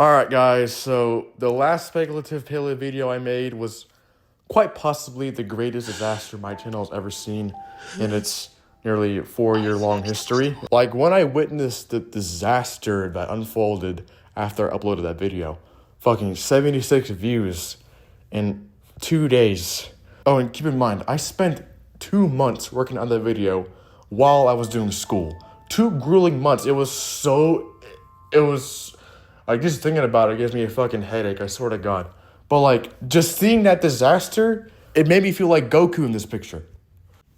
Alright guys, so the last speculative paleo video I made was quite possibly the greatest disaster my channel has ever seen in its nearly 4-year-long history. Like, when I witnessed the disaster that unfolded after I uploaded that video, fucking 76 views in 2 days. Oh, and keep in mind, I spent 2 months working on that video while I was doing school. 2 grueling months. It was like, just thinking about it gives me a fucking headache, I swear to God. But like, just seeing that disaster, it made me feel like Goku in this picture.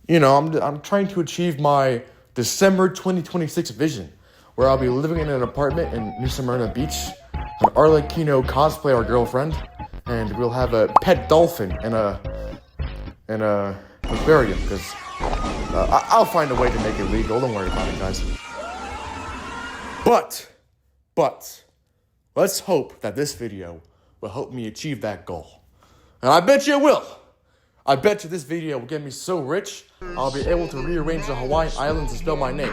You know, I'm trying to achieve my December 2026 vision, where I'll be living in an apartment in New Smyrna Beach, an Arlecchino cosplay our girlfriend, and we'll have a pet dolphin in a aquarium, because I'll find a way to make it legal, don't worry about it, guys. But, let's hope that this video will help me achieve that goal. And I bet you it will. I bet you this video will get me so rich, I'll be able to rearrange the Hawaiian Islands to spell my name.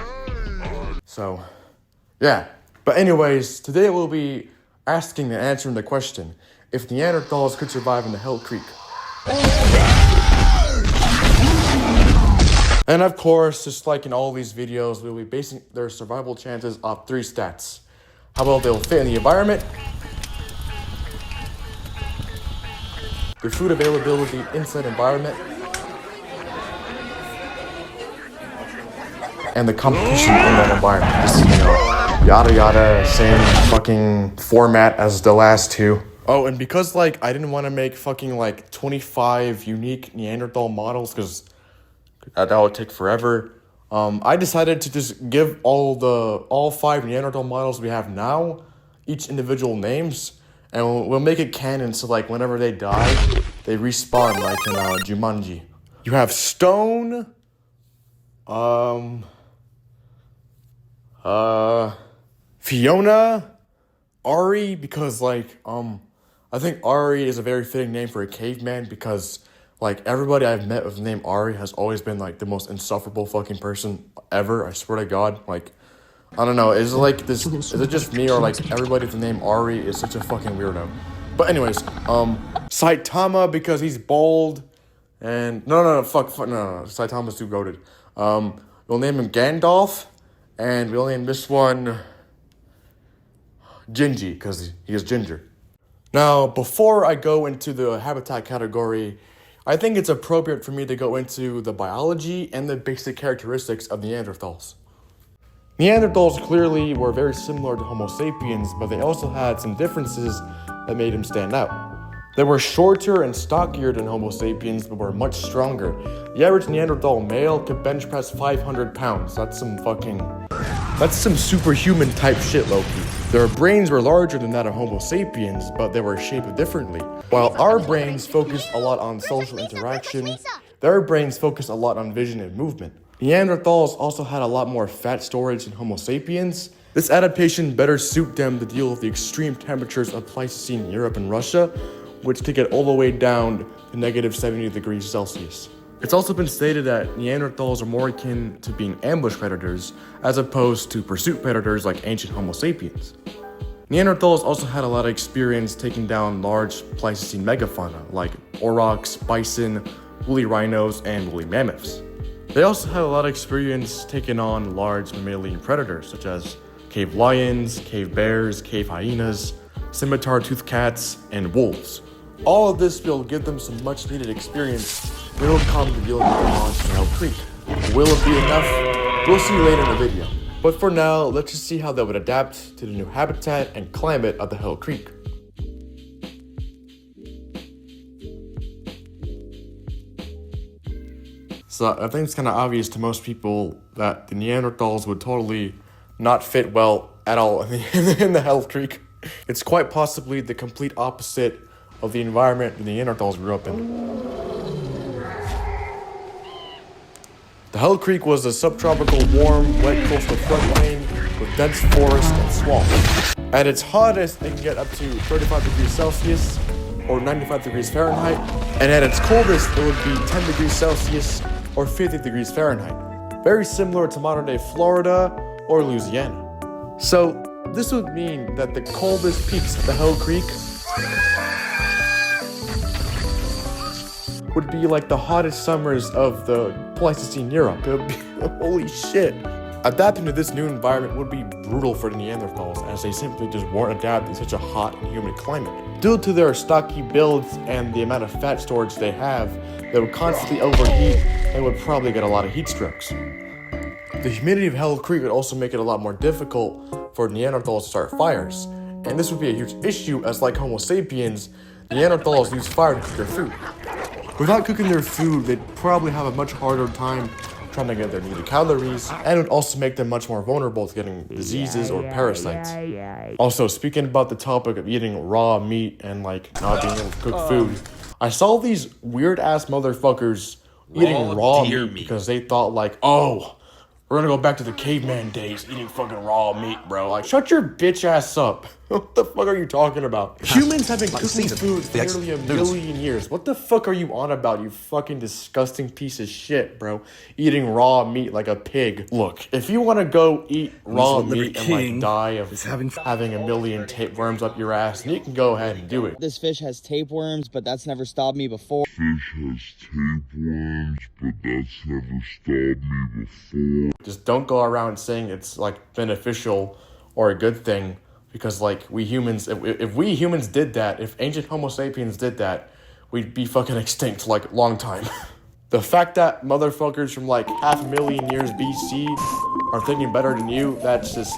So, yeah. But anyways, today we'll be asking and answering the question, if Neanderthals could survive in the Hell Creek. And of course, just like in all these videos, we'll be basing their survival chances off 3 stats. How well they'll fit in the environment, their food availability inside environment, and the competition in that environment. Just, you know, yada yada, same fucking format as the last 2. Oh, and because like I didn't want to make fucking like 25 unique Neanderthal models, because that would take forever. I decided to just give all 5 Neanderthal models we have now each individual names, and we'll make it canon so like whenever they die, they respawn like in Jumanji. You have Stone, Fiona, Ari, because like I think Ari is a very fitting name for a caveman, because like, everybody I've met with the name Ari has always been, like, the most insufferable fucking person ever, I swear to God. Like, I don't know, is it just me, or, like, everybody with the name Ari is such a fucking weirdo? But anyways, Saitama, because he's bald, and, no, Saitama's too goated. We'll name him Gandalf, and we'll name this one Gingy, because he is ginger. Now, before I go into the habitat category, I think it's appropriate for me to go into the biology and the basic characteristics of Neanderthals. Neanderthals clearly were very similar to Homo sapiens, but they also had some differences that made them stand out. They were shorter and stockier than Homo sapiens, but were much stronger. The average Neanderthal male could bench press 500 pounds. That's some superhuman type shit, low-key. Their brains were larger than that of Homo sapiens, but they were shaped differently. While our brains focused a lot on social interaction, their brains focused a lot on vision and movement. Neanderthals also had a lot more fat storage than Homo sapiens. This adaptation better suited them to deal with the extreme temperatures of Pleistocene Europe and Russia, which could get all the way down to negative 70 degrees Celsius. It's also been stated that Neanderthals are more akin to being ambush predators as opposed to pursuit predators like ancient Homo sapiens. Neanderthals also had a lot of experience taking down large Pleistocene megafauna like aurochs, bison, woolly rhinos, and woolly mammoths. They also had a lot of experience taking on large mammalian predators such as cave lions, cave bears, cave hyenas, scimitar-toothed cats, and wolves. All of this will give them some much needed experience when it will come to dealing with the monster in Hell Creek. Will it be enough? We'll see later in the video. But for now, let's just see how they would adapt to the new habitat and climate of the Hell Creek. So I think it's kind of obvious to most people that the Neanderthals would totally not fit well at all in the Hell Creek. It's quite possibly the complete opposite of the environment the Neanderthals grew up in. The Hell Creek was a subtropical, warm, wet coastal floodplain with dense forest and swamp. At its hottest, it can get up to 35 degrees Celsius or 95 degrees Fahrenheit, and at its coldest, it would be 10 degrees Celsius or 50 degrees Fahrenheit. Very similar to modern-day Florida or Louisiana. So, This would mean that the coldest peaks of the Hell Creek would be like the hottest summers of the Pleistocene Europe. It would be, holy shit. Adapting to this new environment would be brutal for the Neanderthals, as they simply just weren't adapted to such a hot and humid climate. Due to their stocky builds and the amount of fat storage they have, they would constantly overheat and would probably get a lot of heat strokes. The humidity of Hell Creek would also make it a lot more difficult for Neanderthals to start fires, and this would be a huge issue as, like Homo sapiens, Neanderthals use fire to cook their food. Without cooking their food, they'd probably have a much harder time trying to get their needed calories, and it would also make them much more vulnerable to getting diseases or parasites. Also, speaking about the topic of eating raw meat and like not being able to cook food, I saw these weird ass motherfuckers eating raw meat because they thought like, oh, we're gonna go back to the caveman days eating fucking raw meat, bro. Like, shut your bitch ass up. What the fuck are you talking about? Humans have been cooking food for nearly a million years. What the fuck are you on about, you fucking disgusting piece of shit, bro? Eating raw meat like a pig. Look, if you want to go eat raw meat and like die of having a million tapeworms up your ass, then you can go ahead and do it. This fish has tapeworms, but that's never stopped me before. Just don't go around saying it's like beneficial or a good thing. Because, like, we humans, if we humans did that, if ancient Homo sapiens did that, we'd be fucking extinct, like, long time. The fact that motherfuckers from, like, 500,000 years BC are thinking better than you, that's just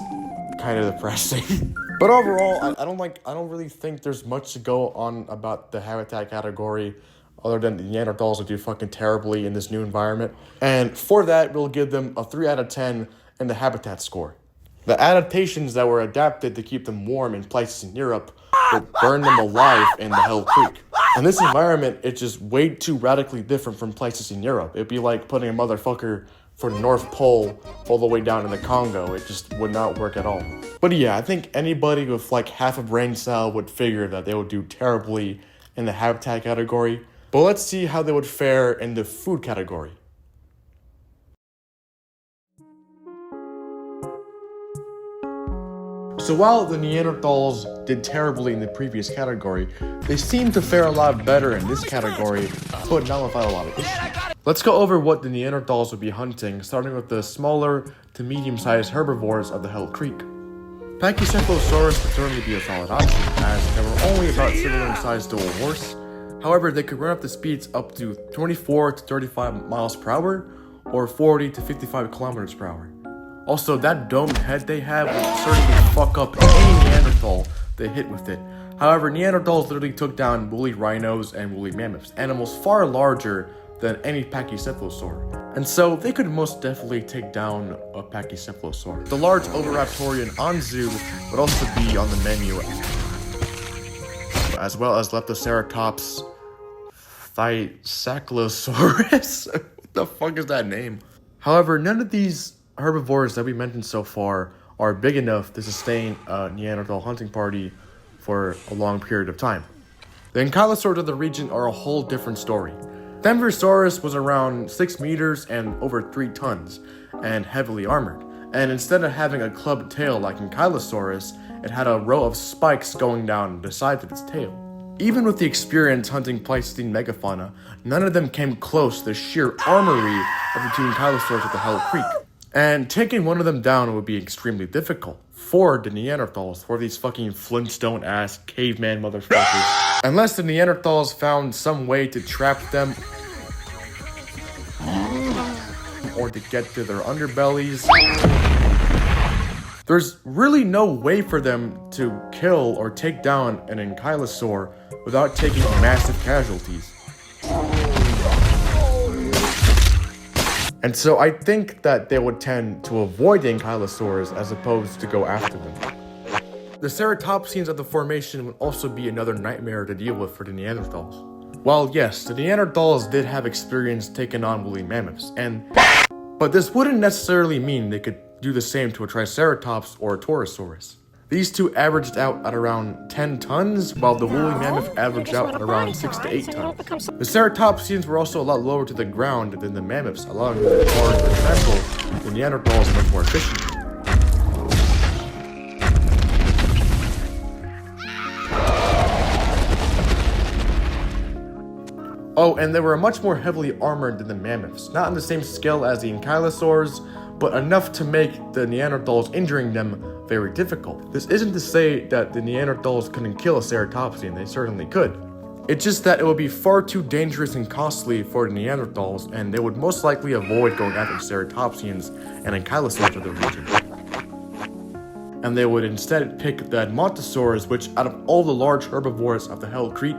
kind of depressing. But overall, I don't really think there's much to go on about the habitat category, other than the Neanderthals would do fucking terribly in this new environment. And for that, we'll give them a 3 out of 10 in the habitat score. The adaptations that were adapted to keep them warm in Pleistocene Europe would burn them alive in the Hell Creek. In this environment, it's just way too radically different from Pleistocene Europe. It'd be like putting a motherfucker from the North Pole all the way down in the Congo. It just would not work at all. But yeah, I think anybody with like half a brain cell would figure that they would do terribly in the habitat category. But let's see how they would fare in the food category. So while the Neanderthals did terribly in the previous category, they seem to fare a lot better in this category, but not without a lot of issues. Let's go over what the Neanderthals would be hunting, starting with the smaller to medium-sized herbivores of the Hell Creek. Pachycephalosaurus would certainly be a solid option, as they were only about similar in size to a horse. However, they could run up to speeds up to 24 to 35 miles per hour, or 40 to 55 kilometers per hour. Also, that domed head they have would certainly fuck up any Neanderthal they hit with it. However, Neanderthals literally took down woolly rhinos and woolly mammoths, animals far larger than any pachycephalosaur. And so, they could most definitely take down a pachycephalosaur. The large oviraptorian Anzu would also be on the menu, as well as Leptoceratops Thysaccalosaurus. What the fuck is that name? However, none of these herbivores that we mentioned so far are big enough to sustain a Neanderthal hunting party for a long period of time. The ankylosaurs of the region are a whole different story. Denversaurus was around 6 meters and over 3 tons, and heavily armored. And instead of having a clubbed tail like Ankylosaurus, it had a row of spikes going down the sides of its tail. Even with the experience hunting Pleistocene megafauna, none of them came close to the sheer armory of the 2 ankylosaurs at the Hell Creek. And taking one of them down would be extremely difficult for the Neanderthals, for these fucking Flintstone-ass caveman motherfuckers. Unless the Neanderthals found some way to trap them or to get to their underbellies, there's really no way for them to kill or take down an ankylosaur without taking massive casualties. And so I think that they would tend to avoid the ankylosaurs as opposed to go after them. The ceratopsians of the formation would also be another nightmare to deal with for the Neanderthals. While yes, the Neanderthals did have experience taking on woolly mammoths, but this wouldn't necessarily mean they could do the same to a Triceratops or a Torosaurus. These two averaged out at around 10 tons, while the woolly mammoth averaged out at around 6 to 8 tons. The ceratopsians were also a lot lower to the ground than the mammoths, allowing them to charge and trample the Neanderthals much more efficiently. Oh, and they were much more heavily armored than the mammoths, not on the same scale as the ankylosaurs, but enough to make the Neanderthals injuring them very difficult. This isn't to say that the Neanderthals couldn't kill a ceratopsian, they certainly could. It's just that it would be far too dangerous and costly for the Neanderthals, and they would most likely avoid going after ceratopsians and ankylosaurs of the region. And they would instead pick the Edmontosaurs, which out of all the large herbivores of the Hell Creek,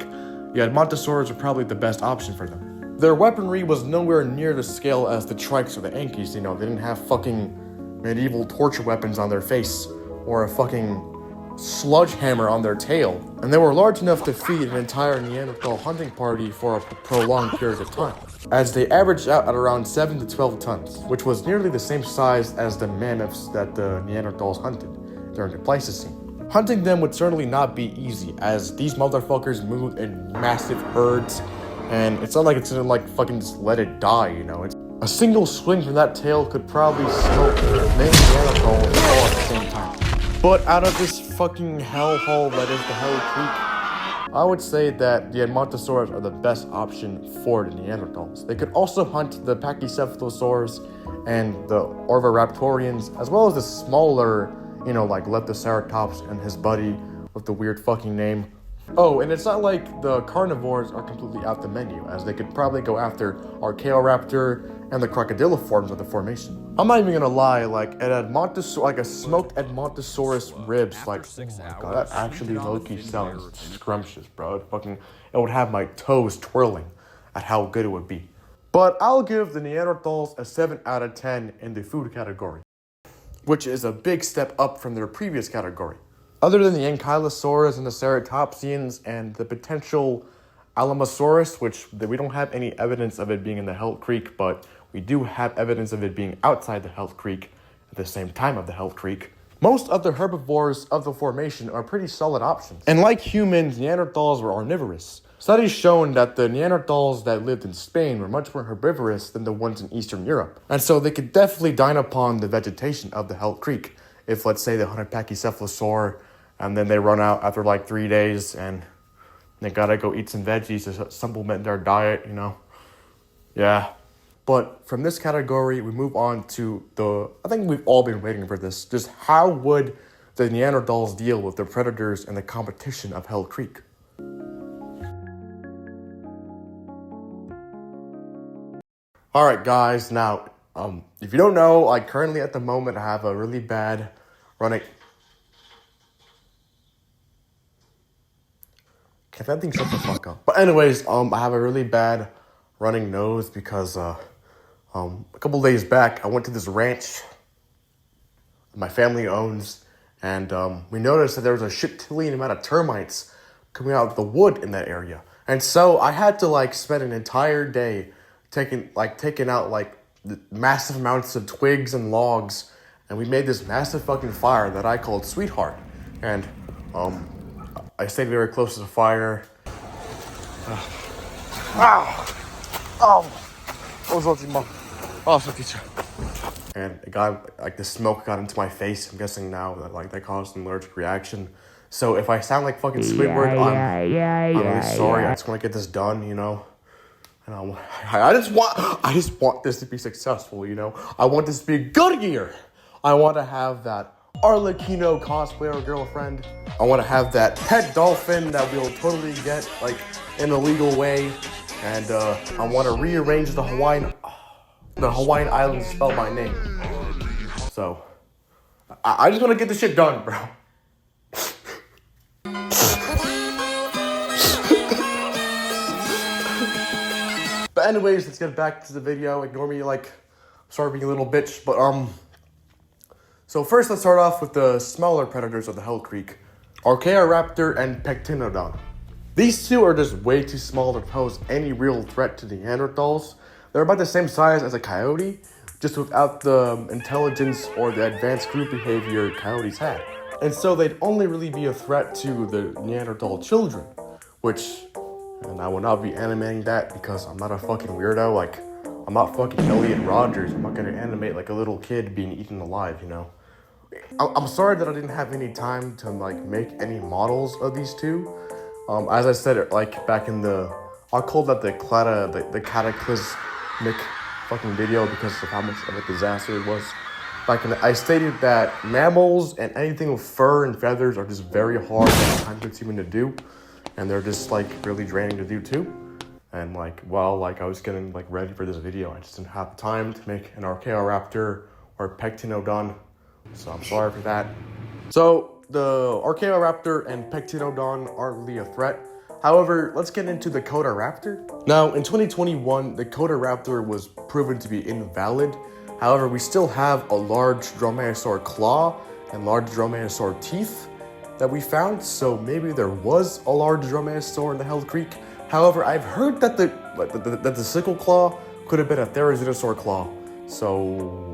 the Edmontosaurs were probably the best option for them. Their weaponry was nowhere near the scale as the Trikes or the Ankies, they didn't have fucking medieval torture weapons on their face, or a fucking sludge hammer on their tail. And they were large enough to feed an entire Neanderthal hunting party for a prolonged period of time, as they averaged out at around 7 to 12 tons, which was nearly the same size as the mammoths that the Neanderthals hunted during the Pleistocene. Hunting them would certainly not be easy, as these motherfuckers moved in massive herds, and it's not like it's gonna fucking just let it die, It's a single swing from that tail could probably smoke many Neanderthals all at the same time. But out of this fucking hellhole that is the Hell Creek, I would say that the Edmontosaurs are the best option for the Neanderthals. They could also hunt the Pachycephalosaurs and the Orvoraptorians, as well as the smaller like Leptoceratops and his buddy with the weird fucking name. Oh, and it's not like the carnivores are completely out the menu, as they could probably go after Archaeoraptor and the crocodiliforms of the formation. I'm not even gonna lie, like a smoked Edmontosaurus ribs, oh my god, that actually low-key sounds scrumptious, bro. It would have my toes twirling at how good it would be. But I'll give the Neanderthals a 7 out of 10 in the food category, which is a big step up from their previous category. Other than the Ankylosaurus and the Ceratopsians and the potential Alamosaurus, which we don't have any evidence of it being in the Hell Creek, but we do have evidence of it being outside the Hell Creek at the same time of the Hell Creek, most of the herbivores of the formation are pretty solid options. And like humans, Neanderthals were omnivorous. Studies shown that the Neanderthals that lived in Spain were much more herbivorous than the ones in Eastern Europe. And so they could definitely dine upon the vegetation of the Hell Creek. If, let's say, they hunt a Pachycephalosaur, and then they run out after 3 days, and they gotta go eat some veggies to supplement their diet, Yeah. But from this category, we move on to I think we've all been waiting for this. Just how would the Neanderthals deal with the predators and the competition of Hell Creek? Alright guys, now, if you don't know, currently at the moment I have a really bad running... Can that thing shut the fuck up? But anyways, I have a really bad running nose because, a couple days back, I went to this ranch my family owns, and we noticed that there was a shit-tillion amount of termites coming out of the wood in that area. And so I had to, spend an entire day taking out, massive amounts of twigs and logs, and we made this massive fucking fire that I called Sweetheart. And, I stayed very close to the fire. And it got, the smoke got into my face. I'm guessing now that caused an allergic reaction. So if I sound like fucking Squidward, I'm really sorry. I just want to get this done, And I just want this to be successful, I want this to be a good year. I want to have that Arlecchino cosplayer girlfriend. I want to have that pet dolphin that we'll totally get, in a legal way. And I want to rearrange the Hawaiian Islands to spell my name. So, I just want to get this shit done, bro. But anyways, let's get back to the video. Ignore me, sorry being a little bitch, but So first, let's start off with the smaller predators of the Hell Creek, Archaeoraptor and Pectinodon. These two are just way too small to pose any real threat to the Neanderthals. They're about the same size as a coyote, just without the intelligence or the advanced group behavior coyotes had. And so they'd only really be a threat to the Neanderthal children, and I will not be animating that because I'm not a fucking weirdo. I'm not fucking Elliot Rogers. I'm not gonna animate a little kid being eaten alive, I'm sorry that I didn't have any time to make any models of these two. As I said, back in the I'll call that the cataclysmic fucking video because of how much of a disaster it was. I stated that mammals and anything with fur and feathers are just very hard and time-consuming to do, and they're just like really draining to do too. And I was getting ready for this video, I just didn't have the time to make an Archaeoraptor or Pectinodon, so I'm sorry for that. So the Archaeoraptor and Pectinodon aren't really a threat. However, let's get into the Codaraptor. Now, in 2021, the Codaraptor was proven to be invalid. However, we still have a large dromaeosaur claw and large dromaeosaur teeth that we found, so maybe there was a large dromaeosaur in the Hell Creek. However, I've heard that the sickle claw could have been a therizinosaur claw, so...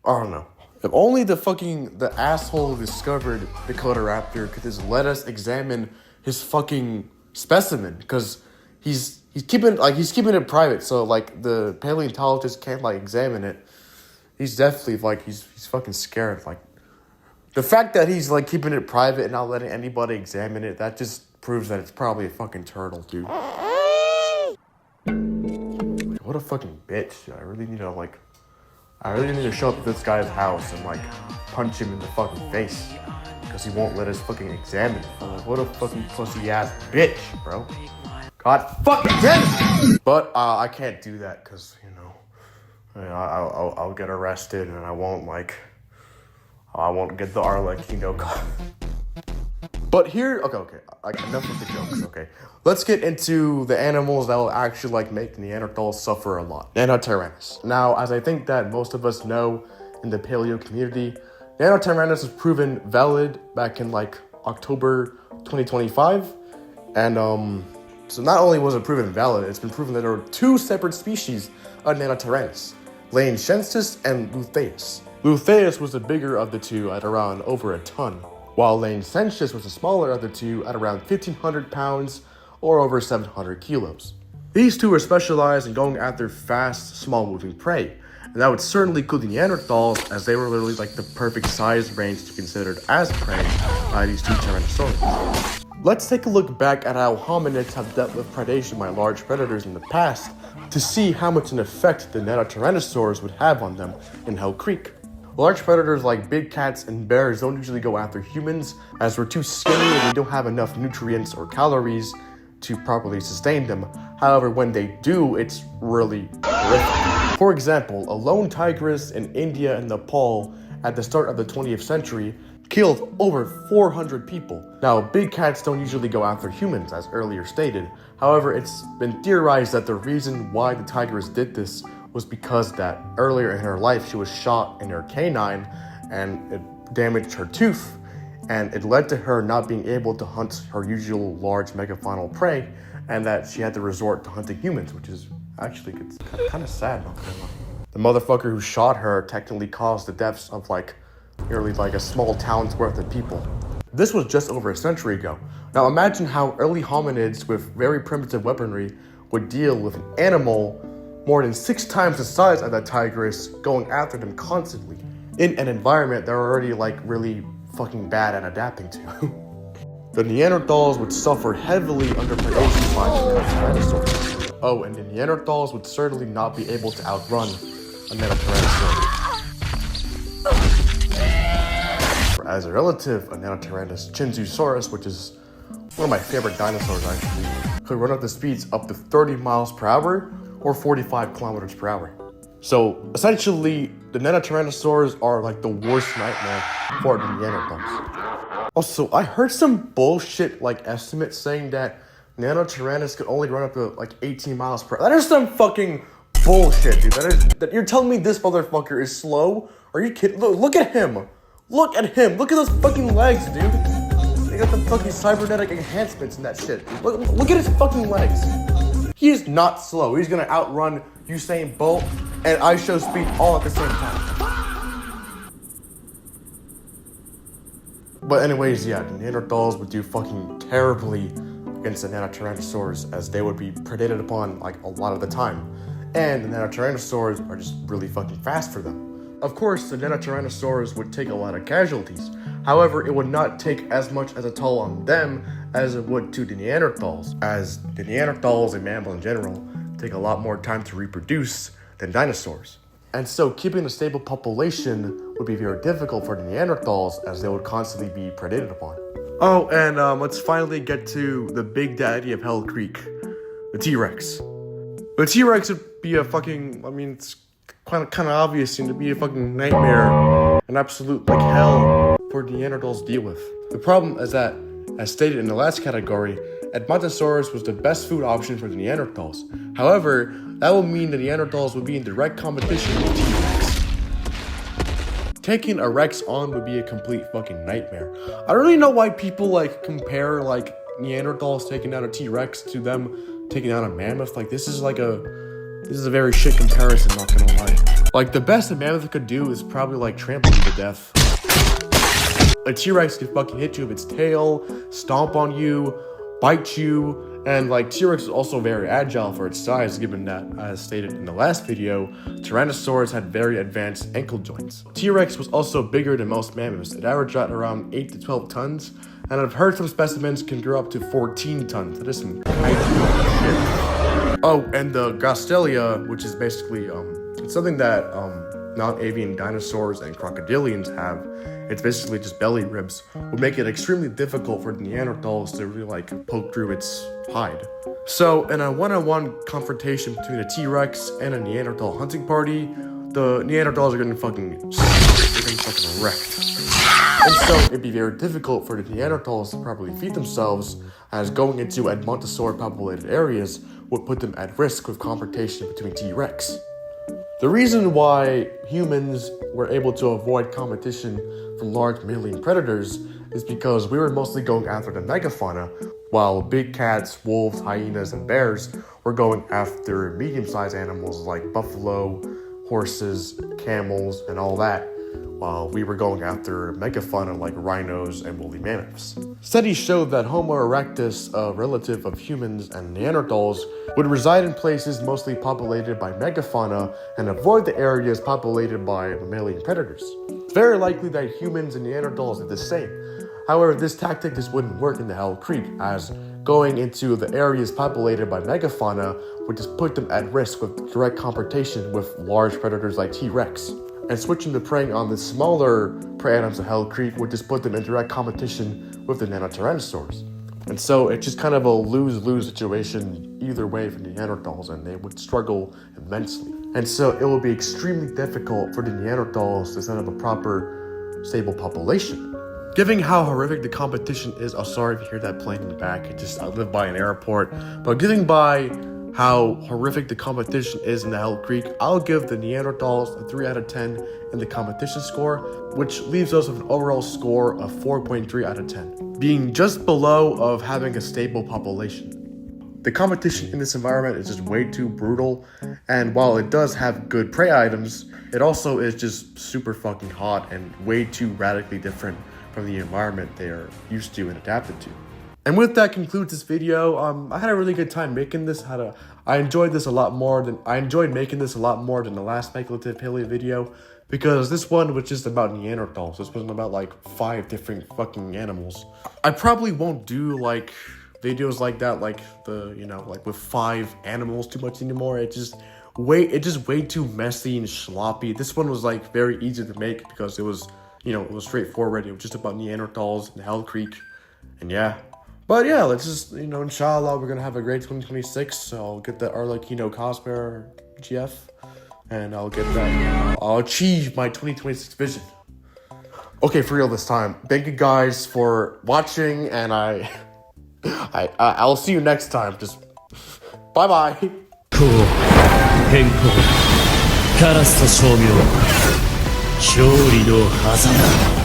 I don't know. If only the asshole who discovered the Codaraptor could just let us examine his fucking specimen, because he's keeping it private, so the paleontologist can't examine it. He's definitely he's fucking scared. The fact that he's keeping it private and not letting anybody examine it, that just proves that it's probably a fucking turtle, dude. What a fucking bitch, dude. I really need to show up at this guy's house and punch him in the fucking face because he won't let us fucking examine it. What a fucking pussy ass bitch, bro. God fucking damn it! But I can't do that because I'll get arrested and I won't get the Arlecchino card. But here, okay, enough with the jokes, okay. Let's get into the animals that will actually make Neanderthals suffer a lot. Nanotyrannus. Now, as I think that most of us know in the paleo community, Nanotyrannus was proven valid back in October 2025, and so not only was it proven valid, it's been proven that there are two separate species of Nanotyrannus, Laenschensis and Lutheus. Lutheus was the bigger of the two at around over a ton, while Laenschensis was the smaller of the two at around 1,500 pounds or over 700 kilos. These two are specialized in going after fast, small-moving prey, and that would certainly include the Neanderthals, as they were literally the perfect size range to be considered as prey by these two Tyrannosaurus. Let's take a look back at how hominids have dealt with predation by large predators in the past to see how much an effect the Nanotyrannosaurs would have on them in Hell Creek. Large predators like big cats and bears don't usually go after humans, as we're too skinny and we don't have enough nutrients or calories to properly sustain them. However, when they do, it's really horrific. For example, a lone tigress in India and Nepal at the start of the 20th century killed over 400 people. Now, big cats don't usually go after humans, as earlier stated. However, it's been theorized that the reason why the tigress did this was because that earlier in her life she was shot in her canine and it damaged her tooth, and it led to her not being able to hunt her usual large megafaunal prey, and that she had to resort to hunting humans, which is actually kind of sad. The motherfucker who shot her technically caused the deaths of nearly a small town's worth of people. This was just over a century ago. Now imagine how early hominids with very primitive weaponry would deal with an animal more than 6 times the size of that tigress going after them constantly in an environment they're already really fucking bad at adapting to. The Neanderthals would suffer heavily under predation by the Tyrannosaurus. Oh, and the Neanderthals would certainly not be able to outrun a Tyrannosaurus. As a relative, a Nanotyrannus Chinzusaurus, which is one of my favorite dinosaurs actually, could run at the speeds up to 30 miles per hour or 45 kilometers per hour. So essentially, the Nanotyrannosaurs are the worst nightmare for the Neanderthals. Also, I heard some bullshit estimates saying that Nanotyrannus could only run up to 18 miles per hour. That is some fucking bullshit, dude. That you're telling me this motherfucker is slow? Are you kidding? Look at him. Look at him. Look at those fucking legs, dude. They got the fucking cybernetic enhancements and that shit. Look at his fucking legs. He is not slow. He's gonna outrun Usain Bolt and I show speed all at the same time. But anyways, yeah, the Neanderthals would do fucking terribly against the Nanotyrannosaurs, as they would be predated upon a lot of the time. And the Nanotyrannosaurs are just really fucking fast for them. Of course, the Tyrannosaurus would take a lot of casualties. However, it would not take as much as a toll on them as it would to the Neanderthals, as the Neanderthals and mammals in general take a lot more time to reproduce than dinosaurs. And so keeping a stable population would be very difficult for the Neanderthals as they would constantly be predated upon. Oh, and let's finally get to the big daddy of Hell Creek, the T-Rex. The T-Rex would be a fucking, it's kind of obvious, to be a fucking nightmare, an absolute hell for Neanderthals to deal with. The problem is that, as stated in the last category, Edmontosaurus was the best food option for the Neanderthals. However, that would mean the Neanderthals would be in direct competition with T-Rex. Taking a Rex on would be a complete fucking nightmare. I don't really know why people compare Neanderthals taking out a T-Rex to them taking out a mammoth. This is a very shit comparison, not gonna lie. The best a mammoth could do is probably trample you to death. A T-Rex could fucking hit you with its tail, stomp on you, bite you, and T-Rex is also very agile for its size, given that, as stated in the last video, Tyrannosaurus had very advanced ankle joints. T-Rex was also bigger than most mammoths. It averaged at around 8 to 12 tons, and I've heard some specimens can grow up to 14 tons. That is some kaiju shit. Oh, and the gastelia, which is basically it's something that non-avian dinosaurs and crocodilians have. It's basically just belly ribs, would make it extremely difficult for the Neanderthals to really poke through its hide. So in a one-on-one confrontation between a T-Rex and a Neanderthal hunting party, the Neanderthals are getting fucking wrecked. And so it'd be very difficult for the Neanderthals to properly feed themselves, as going into Edmontosaur populated areas would put them at risk with confrontation between T-Rex. The reason why humans were able to avoid competition from large mammalian predators is because we were mostly going after the megafauna, while big cats, wolves, hyenas, and bears were going after medium-sized animals like buffalo, horses, camels, and all that, while we were going after megafauna like rhinos and woolly mammoths. Studies showed that Homo erectus, a relative of humans and Neanderthals, would reside in places mostly populated by megafauna and avoid the areas populated by mammalian predators. It's very likely that humans and Neanderthals did the same. However, this tactic just wouldn't work in the Hell Creek, as going into the areas populated by megafauna would just put them at risk with direct confrontation with large predators like T-Rex. And switching to preying on the smaller prey items of Hell Creek would just put them in direct competition with the Tyrannosaurs. And so it's just kind of a lose-lose situation either way for the Neanderthals, and they would struggle immensely. And so it will be extremely difficult for the Neanderthals to set up a proper, stable population. Given how horrific the competition is, I'm sorry if you hear that plane in the back, I live by an airport, but given by how horrific the competition is in the Hell Creek, I'll give the Neanderthals a 3 out of 10 in the competition score, which leaves us with an overall score of 4.3 out of 10, being just below of having a stable population. The competition in this environment is just way too brutal, and while it does have good prey items, it also is just super fucking hot and way too radically different from the environment they are used to and adapted to. And with that concludes this video. I had a really good time making this. I enjoyed making this a lot more than the last speculative paleo video, because this one was just about Neanderthals. This wasn't about 5 different fucking animals. I probably won't do videos like that, with 5 animals too much anymore. It's just way too messy and sloppy. This one was very easy to make because it was straightforward. It was just about Neanderthals and Hell Creek, and yeah. But yeah, let's just, inshallah, we're going to have a great 2026. So I'll get that Arlecchino cosplayer GF, and I'll get that, I'll achieve my 2026 vision. Okay, for real this time. Thank you guys for watching, and I'll see you next time. Just bye-bye. 変更カラスと称名勝利の狭間